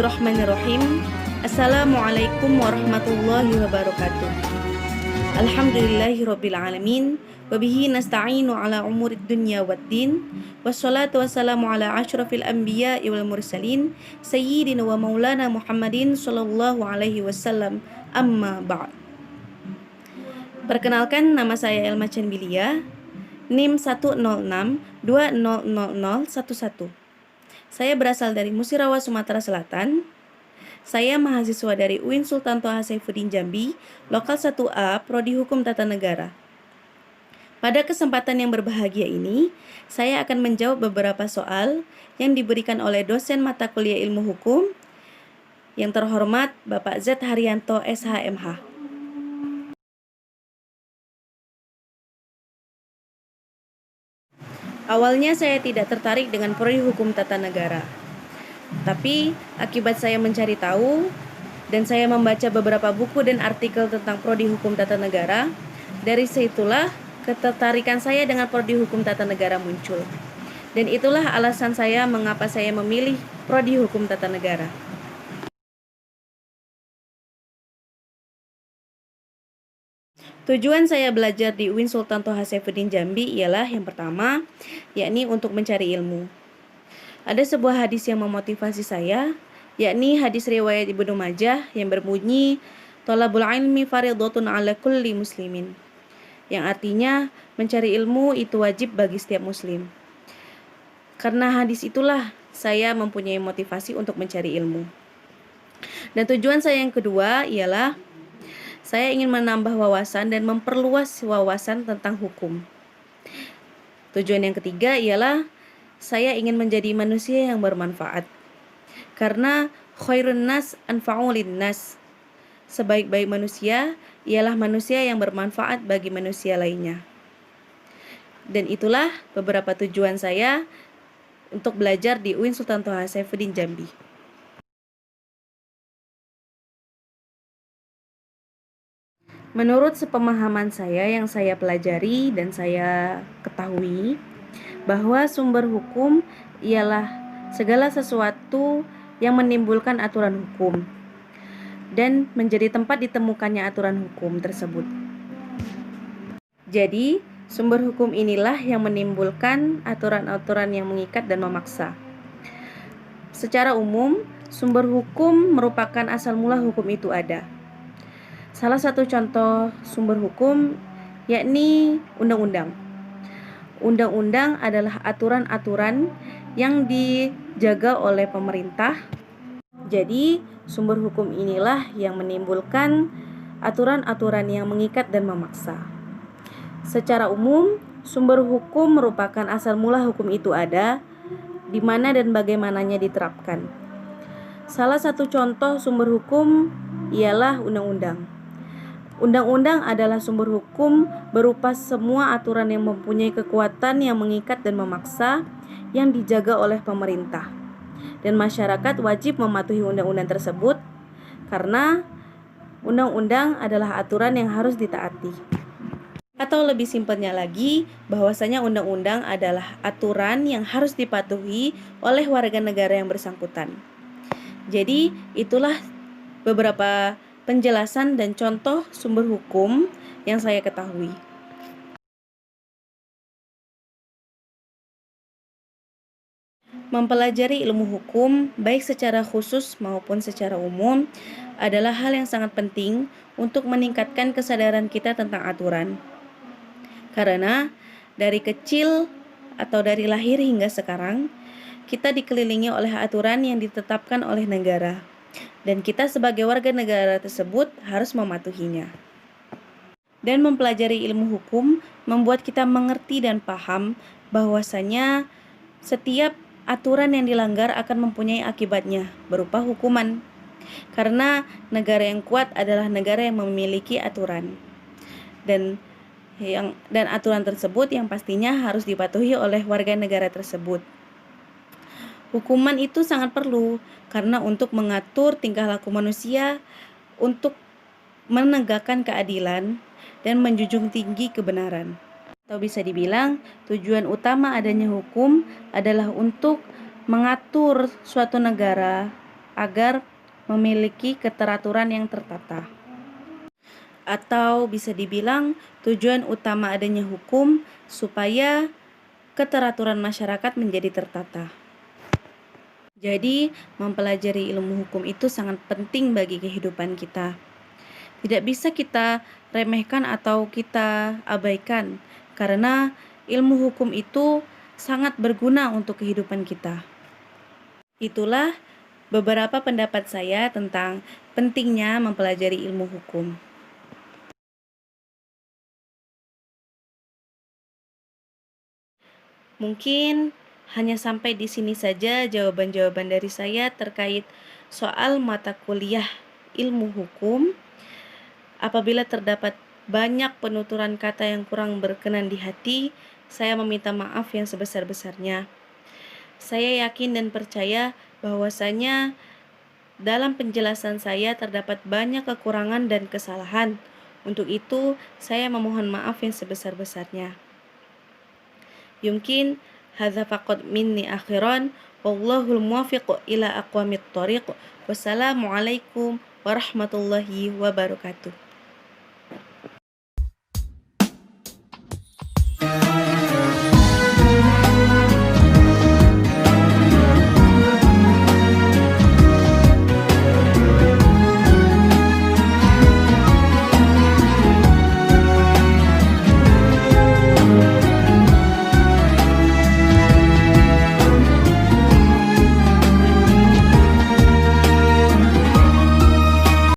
Bismillahirrahmanirrahim. Assalamualaikum warahmatullahi wabarakatuh. Alhamdulillahirabbil alamin wa bihi nasta'inu ala umurid dunya waddin. Wassalatu wassalamu ala asyrafil anbiya'i wal mursalin sayyidina wa maulana Muhammadin sallallahu alaihi wasallam. Amma ba'd. Perkenalkan, nama saya Elma Chanbilia, NIM 106200011. Saya berasal dari Musirawa, Sumatera Selatan. Saya mahasiswa dari UIN Sultan Toha Saifuddin Jambi, Lokal 1A, Prodi Hukum Tata Negara. Pada kesempatan yang berbahagia ini, saya akan menjawab beberapa soal yang diberikan oleh dosen mata kuliah ilmu hukum yang terhormat Bapak Z. Haryanto, SHMH. Awalnya saya tidak tertarik dengan prodi hukum tata negara. Tapi akibat saya mencari tahu dan saya membaca beberapa buku dan artikel tentang prodi hukum tata negara, dari situlah ketertarikan saya dengan prodi hukum tata negara muncul. Dan itulah alasan saya mengapa saya memilih prodi hukum tata negara. Tujuan saya belajar di UIN Sultan Toha Saifuddin Jambi ialah yang pertama, yakni untuk mencari ilmu. Ada sebuah hadis yang memotivasi saya, yakni hadis riwayat Ibnu Majah yang berbunyi, "Thalabul ilmi fardhatun 'ala kulli muslimin." Yang artinya, mencari ilmu itu wajib bagi setiap muslim. Karena hadis itulah saya mempunyai motivasi untuk mencari ilmu. Dan tujuan saya yang kedua ialah saya ingin menambah wawasan dan memperluas wawasan tentang hukum. Tujuan yang ketiga ialah saya ingin menjadi manusia yang bermanfaat. Karena khairun nas anfa'u linnas. Sebaik-baik manusia ialah manusia yang bermanfaat bagi manusia lainnya. Dan itulah beberapa tujuan saya untuk belajar di UIN Sultan Toha Saifuddin Jambi. Menurut sepemahaman saya yang saya pelajari dan saya ketahui, bahwa sumber hukum ialah segala sesuatu yang menimbulkan aturan hukum dan menjadi tempat ditemukannya aturan hukum tersebut. Jadi, sumber hukum inilah yang menimbulkan aturan-aturan yang mengikat dan memaksa. Secara umum, sumber hukum merupakan asal mula hukum itu ada. Salah satu contoh sumber hukum yakni undang-undang. Undang-undang adalah aturan-aturan yang dijaga oleh pemerintah. Jadi, sumber hukum inilah yang menimbulkan aturan-aturan yang mengikat dan memaksa. Secara umum, sumber hukum merupakan asal mula hukum itu ada, di mana dan bagaimananya diterapkan. Salah satu contoh sumber hukum ialah undang-undang. Undang-undang adalah sumber hukum berupa semua aturan yang mempunyai kekuatan yang mengikat dan memaksa yang dijaga oleh pemerintah. Dan masyarakat wajib mematuhi undang-undang tersebut karena undang-undang adalah aturan yang harus ditaati. Atau lebih simpelnya lagi, bahwasanya undang-undang adalah aturan yang harus dipatuhi oleh warga negara yang bersangkutan. Jadi, itulah beberapa penjelasan dan contoh sumber hukum yang saya ketahui. Mempelajari ilmu hukum, baik secara khusus maupun secara umum, adalah hal yang sangat penting untuk meningkatkan kesadaran kita tentang aturan. Karena dari kecil atau dari lahir hingga sekarang, kita dikelilingi oleh aturan yang ditetapkan oleh negara. Dan kita sebagai warga negara tersebut harus mematuhinya. Dan mempelajari ilmu hukum membuat kita mengerti dan paham bahwasanya setiap aturan yang dilanggar akan mempunyai akibatnya berupa hukuman. Karena negara yang kuat adalah negara yang memiliki aturan. Dan aturan tersebut yang pastinya harus dipatuhi oleh warga negara tersebut. Hukuman itu sangat perlu karena untuk mengatur tingkah laku manusia, untuk menegakkan keadilan dan menjunjung tinggi kebenaran. Atau bisa dibilang, tujuan utama adanya hukum adalah untuk mengatur suatu negara agar memiliki keteraturan yang tertata. Atau bisa dibilang tujuan utama adanya hukum supaya keteraturan masyarakat menjadi tertata. Jadi, mempelajari ilmu hukum itu sangat penting bagi kehidupan kita. Tidak bisa kita remehkan atau kita abaikan, karena ilmu hukum itu sangat berguna untuk kehidupan kita. Itulah beberapa pendapat saya tentang pentingnya mempelajari ilmu hukum. Mungkin hanya sampai di sini saja jawaban-jawaban dari saya terkait soal mata kuliah ilmu hukum. Apabila terdapat banyak penuturan kata yang kurang berkenan di hati, saya meminta maaf yang sebesar-besarnya. Saya yakin dan percaya bahwasanya dalam penjelasan saya terdapat banyak kekurangan dan kesalahan. Untuk itu, saya memohon maaf yang sebesar-besarnya. Yumkin hadza faqad minni akhiran wallahul muwaffiq ila aqwamit thoriq. Wassalamualaikum warahmatullahi wabarakatuh.